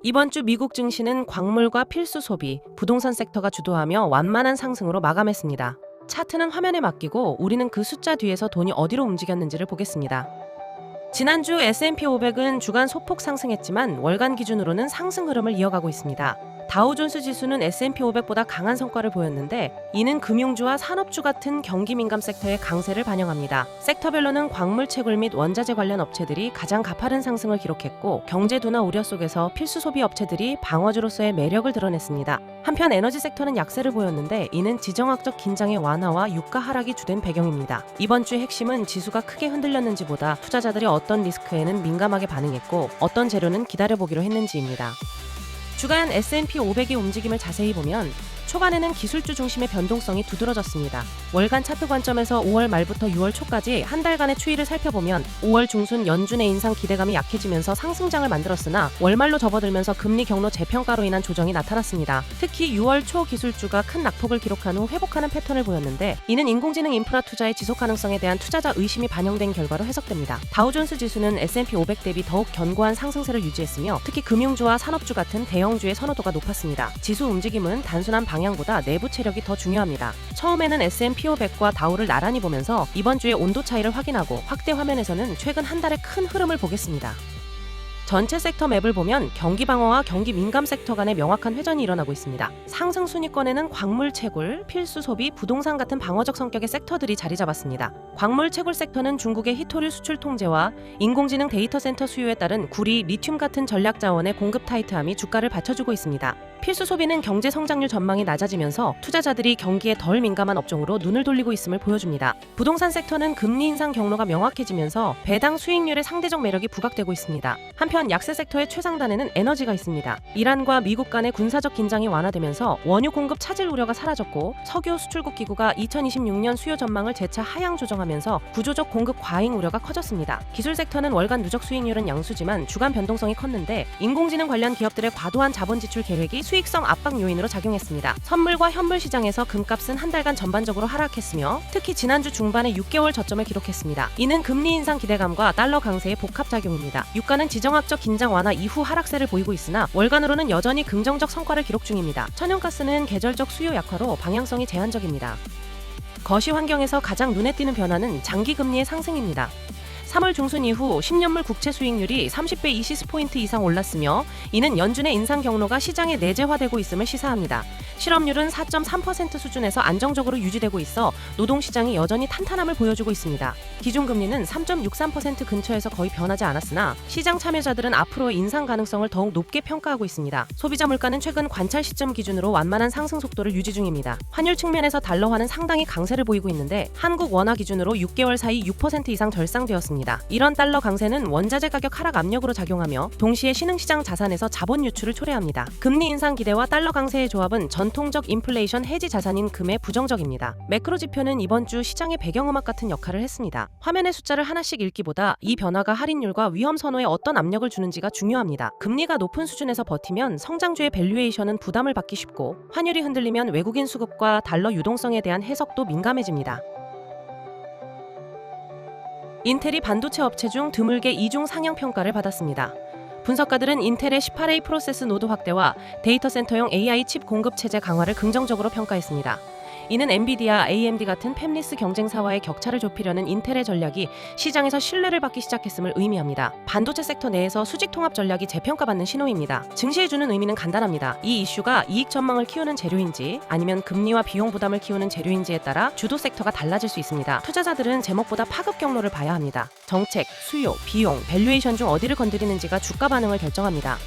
이번 주 미국 증시는 광물과 필수 소비, 부동산 섹터가 주도하며 완만한 상승으로 마감했습니다. 차트는 화면에 맡기고 우리는 그 숫자 뒤에서 돈이 어디로 움직였는지를 보겠습니다. 지난주 S&P 500은 주간 소폭 상승했지만 월간 기준으로는 상승 흐름을 이어가고 있습니다. 다우존스 지수는 S&P 500보다 강한 성과를 보였는데 이는 금융주와 산업주 같은 경기 민감 섹터의 강세를 반영합니다. 섹터별로는 광물 채굴 및 원자재 관련 업체들이 가장 가파른 상승을 기록했고 경제 둔화 우려 속에서 필수 소비 업체들이 방어주로서의 매력을 드러냈습니다. 한편 에너지 섹터는 약세를 보였는데 이는 지정학적 긴장의 완화와 유가 하락이 주된 배경입니다. 이번 주의 핵심은 지수가 크게 흔들렸는지보다 투자자들이 어떤 리스크에는 민감하게 반응했고 어떤 재료는 기다려보기로 했는지입니다. 주간 S&P 500의 움직임을 자세히 보면 초반에는 기술주 중심의 변동성이 두드러졌습니다. 월간 차트 관점에서 5월 말부터 6월 초까지 한 달간의 추이를 살펴보면 5월 중순 연준의 인상 기대감이 약해지면서 상승장을 만들었으나 월말로 접어들면서 금리 경로 재평가로 인한 조정이 나타났습니다. 특히 6월 초 기술주가 큰 낙폭을 기록한 후 회복하는 패턴을 보였는데 이는 인공지능 인프라 투자의 지속 가능성에 대한 투자자 의심이 반영된 결과로 해석됩니다. 다우존스 지수는 S&P 500 대비 더욱 견고한 상승세를 유지했으며 특히 금융주와 산업주 같은 대형주의 선호도가 높았습니다. 지수 움직임은 단순한 방향보다 내부 체력이 더 중요합니다. 처음에는 S&P 500과 다우를 나란히 보면서 이번 주의 온도 차이를 확인하고 확대 화면에서는 최근 한 달의 큰 흐름을 보겠습니다. 전체 섹터 맵을 보면 경기 방어와 경기 민감 섹터 간의 명확한 회전이 일어나고 있습니다. 상승 순위권에는 광물 채굴, 필수 소비, 부동산 같은 방어적 성격의 섹터들이 자리 잡았습니다. 광물 채굴 섹터는 중국의 희토류 수출 통제와 인공지능 데이터 센터 수요에 따른 구리, 리튬 같은 전략 자원의 공급 타이트함이 주가를 받쳐주고 있습니다. 필수 소비는 경제 성장률 전망이 낮아지면서 투자자들이 경기에 덜 민감한 업종으로 눈을 돌리고 있음을 보여줍니다. 부동산 섹터는 금리 인상 경로가 명확해지면서 배당 수익률의 상대적 매력이 부각되고 있습니다. 한편 약세 섹터의 최상단에는 에너지가 있습니다. 이란과 미국 간의 군사적 긴장이 완화되면서 원유 공급 차질 우려가 사라졌고 석유 수출국 기구가 2026년 수요 전망을 재차 하향 조정하면서 구조적 공급 과잉 우려가 커졌습니다. 기술 섹터는 월간 누적 수익률은 양수지만 주간 변동성이 컸는데 인공지능 관련 기업들의 과도한 자본 지출 계획이 수익성 압박 요인으로 작용했습니다. 선물과 현물 시장에서 금값은 한 달간 전반적으로 하락했으며 특히 지난주 중반에 6개월 저점을 기록했습니다. 이는 금리 인상 기대감과 달러 강세의 복합작용입니다. 유가는 지정학적 긴장 완화 이후 하락세를 보이고 있으나 월간으로는 여전히 긍정적 성과를 기록 중입니다. 천연가스는 계절적 수요 약화로 방향성이 제한적입니다. 거시 환경에서 가장 눈에 띄는 변화는 장기 금리의 상승입니다. 3월 중순 이후 10년물 국채 수익률이 30배 이시스포인트 이상 올랐으며 이는 연준의 인상 경로가 시장에 내재화되고 있음을 시사합니다. 실업률은 4.3% 수준에서 안정적으로 유지되고 있어 노동시장이 여전히 탄탄함을 보여주고 있습니다. 기준금리는 3.63% 근처에서 거의 변하지 않았으나 시장 참여자들은 앞으로의 인상 가능성을 더욱 높게 평가하고 있습니다. 소비자 물가는 최근 관찰 시점 기준으로 완만한 상승 속도를 유지 중입니다. 환율 측면에서 달러화는 상당히 강세를 보이고 있는데 한국 원화 기준으로 6개월 사이 6% 이상 절상되었습니다. 이런 달러 강세는 원자재 가격 하락 압력으로 작용하며 동시에 신흥시장 자산에서 자본 유출을 초래합니다. 금리 인상 기대와 달러 강세의 조합은 전통적 인플레이션 해지 자산인 금에 부정적입니다. 매크로 지표는 이번 주 시장의 배경음악 같은 역할을 했습니다. 화면의 숫자를 하나씩 읽기보다 이 변화가 할인율과 위험 선호에 어떤 압력을 주는지가 중요합니다. 금리가 높은 수준에서 버티면 성장주의 밸류에이션은 부담을 받기 쉽고 환율이 흔들리면 외국인 수급과 달러 유동성에 대한 해석도 민감해집니다. 인텔이 반도체 업체 중 드물게 이중 상향 평가를 받았습니다. 분석가들은 인텔의 18A 프로세스 노드 확대와 데이터 센터용 AI 칩 공급 체제 강화를 긍정적으로 평가했습니다. 이는 엔비디아, AMD 같은 팹리스 경쟁사와의 격차를 좁히려는 인텔의 전략이 시장에서 신뢰를 받기 시작했음을 의미합니다. 반도체 섹터 내에서 수직 통합 전략이 재평가받는 신호입니다. 증시에 주는 의미는 간단합니다. 이 이슈가 이익 전망을 키우는 재료인지 아니면 금리와 비용 부담을 키우는 재료인지에 따라 주도 섹터가 달라질 수 있습니다. 투자자들은 제목보다 파급 경로를 봐야 합니다. 정책, 수요, 비용, 밸류에이션 중 어디를 건드리는지가 주가 반응을 결정합니다.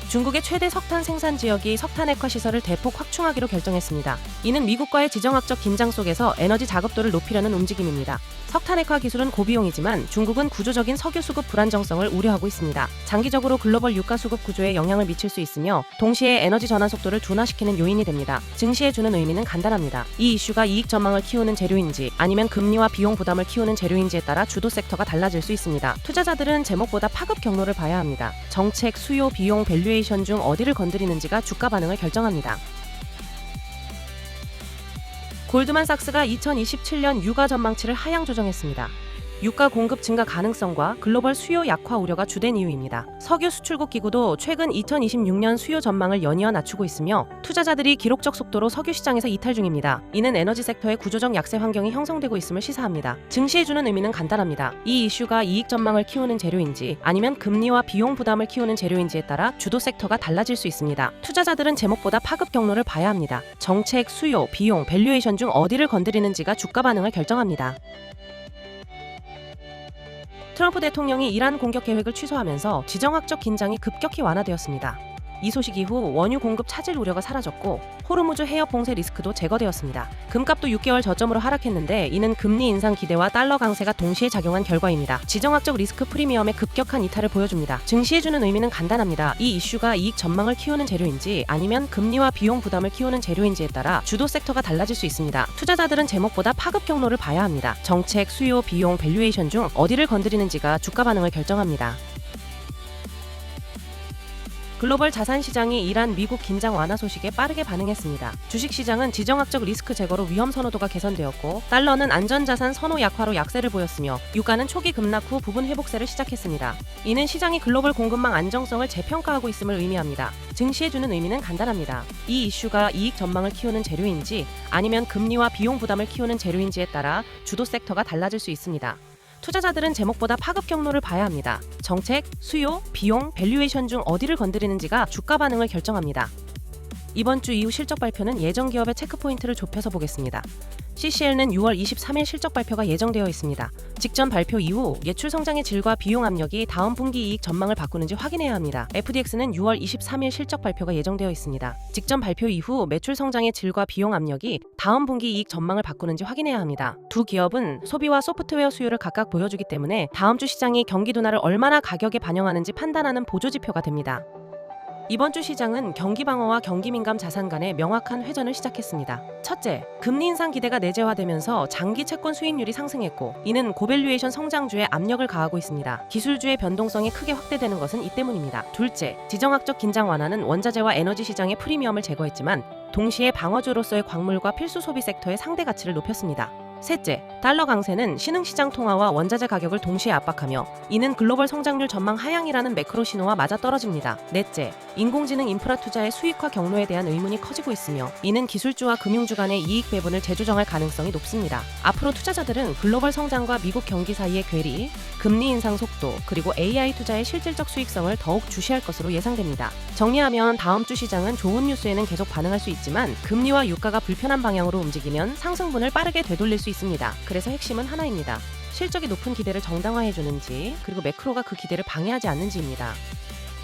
중국의 최대 석탄 생산 지역이 석탄 액화 시설을 대폭 확충하기로 결정했습니다. 이는 미국과의 지정학적 긴장 속에서 에너지 자급도를 높이려는 움직임입니다. 석탄 액화 기술은 고비용이지만 중국은 구조적인 석유 수급 불안정성을 우려하고 있습니다. 장기적으로 글로벌 유가 수급 구조에 영향을 미칠 수 있으며 동시에 에너지 전환 속도를 둔화시키는 요인이 됩니다. 증시에 주는 의미는 간단합니다. 이 이슈가 이익 전망을 키우는 재료인지 아니면 금리와 비용 부담을 키우는 재료인지에 따라 주도 섹터가 달라질 수 있습니다. 투자자들은 제목보다 파급 경로를 봐야 합니다. 정책, 수요, 비용, 밸류에이션 중 어디를 건드리는지가 주가 반응을 결정합니다. 골드만삭스가 2027년 유가 전망치를 하향 조정했습니다. 유가 공급 증가 가능성과 글로벌 수요 약화 우려가 주된 이유입니다. 석유 수출국 기구도 최근 2026년 수요 전망을 연이어 낮추고 있으며 투자자들이 기록적 속도로 석유 시장에서 이탈 중입니다. 이는 에너지 섹터의 구조적 약세 환경이 형성되고 있음을 시사합니다. 증시해주는 의미는 간단합니다. 이 이슈가 이익 전망을 키우는 재료인지 아니면 금리와 비용 부담을 키우는 재료인지에 따라 주도 섹터가 달라질 수 있습니다. 투자자들은 제목보다 파급 경로를 봐야 합니다. 정책, 수요, 비용, 밸류에이션 중 어디를 건드리는지가 주가 반응을 결정합니다. 트럼프 대통령이 이란 공격 계획을 취소하면서 지정학적 긴장이 급격히 완화되었습니다. 이 소식 이후 원유 공급 차질 우려가 사라졌고 호르무즈 해협 봉쇄 리스크도 제거되었습니다. 금값도 6개월 저점으로 하락했는데 이는 금리 인상 기대와 달러 강세가 동시에 작용한 결과입니다. 지정학적 리스크 프리미엄의 급격한 이탈을 보여줍니다. 증시해주는 의미는 간단합니다. 이 이슈가 이익 전망을 키우는 재료인지 아니면 금리와 비용 부담을 키우는 재료인지에 따라 주도 섹터가 달라질 수 있습니다. 투자자들은 제목보다 파급 경로를 봐야 합니다. 정책, 수요, 비용, 밸류에이션 중 어디를 건드리는지가 주가 반응을 결정합니다. 글로벌 자산 시장이 이란 미국 긴장 완화 소식에 빠르게 반응했습니다. 주식 시장은 지정학적 리스크 제거로 위험 선호도가 개선되었고 달러는 안전자산 선호 약화로 약세를 보였으며 유가는 초기 급락 후 부분 회복세를 시작했습니다. 이는 시장이 글로벌 공급망 안정성을 재평가하고 있음을 의미합니다. 증시해주는 의미는 간단합니다. 이 이슈가 이익 전망을 키우는 재료인지 아니면 금리와 비용 부담을 키우는 재료인지에 따라 주도 섹터가 달라질 수 있습니다. 투자자들은 제목보다 파급 경로를 봐야 합니다. 정책, 수요, 비용, 밸류에이션 중 어디를 건드리는지가 주가 반응을 결정합니다. 이번 주 이후 실적 발표는 예정 기업의 체크포인트를 좁혀서 보겠습니다. CCL는 6월 23일 실적 발표가 예정되어 있습니다. 직전 발표 이후 예출 성장의 질과 비용 압력이 다음 분기 이익 전망을 바꾸는지 확인해야 합니다. FDX는 6월 23일 실적 발표가 예정되어 있습니다. 직전 발표 이후 매출 성장의 질과 비용 압력이 다음 분기 이익 전망을 바꾸는지 확인해야 합니다. 두 기업은 소비와 소프트웨어 수요를 각각 보여주기 때문에 다음 주 시장이 경기 둔화를 얼마나 가격에 반영하는지 판단하는 보조지표가 됩니다. 이번 주 시장은 경기 방어와 경기 민감 자산 간의 명확한 회전을 시작했습니다. 첫째, 금리 인상 기대가 내재화되면서 장기 채권 수익률이 상승했고 이는 고밸류에이션 성장주에 압력을 가하고 있습니다. 기술주의 변동성이 크게 확대되는 것은 이 때문입니다. 둘째, 지정학적 긴장 완화는 원자재와 에너지 시장의 프리미엄을 제거했지만 동시에 방어주로서의 광물과 필수 소비 섹터의 상대 가치를 높였습니다. 셋째, 달러 강세는 신흥시장 통화와 원자재 가격을 동시에 압박하며 이는 글로벌 성장률 전망 하향이라는 매크로 신호와 맞아떨어집니다. 넷째, 인공지능 인프라 투자의 수익화 경로에 대한 의문이 커지고 있으며 이는 기술주와 금융주 간의 이익 배분을 재조정할 가능성이 높습니다. 앞으로 투자자들은 글로벌 성장과 미국 경기 사이의 괴리, 금리 인상 속도, 그리고 AI 투자의 실질적 수익성을 더욱 주시할 것으로 예상됩니다. 정리하면 다음 주 시장은 좋은 뉴스에는 계속 반응할 수 있지만 금리와 유가가 불편한 방향으로 움직이면 상승분을 빠르게 되돌릴 수 있습니다. 그래서 핵심은 하나입니다. 실적이 높은 기대를 정당화해주는지 그리고 매크로가 그 기대를 방해하지 않는지입니다.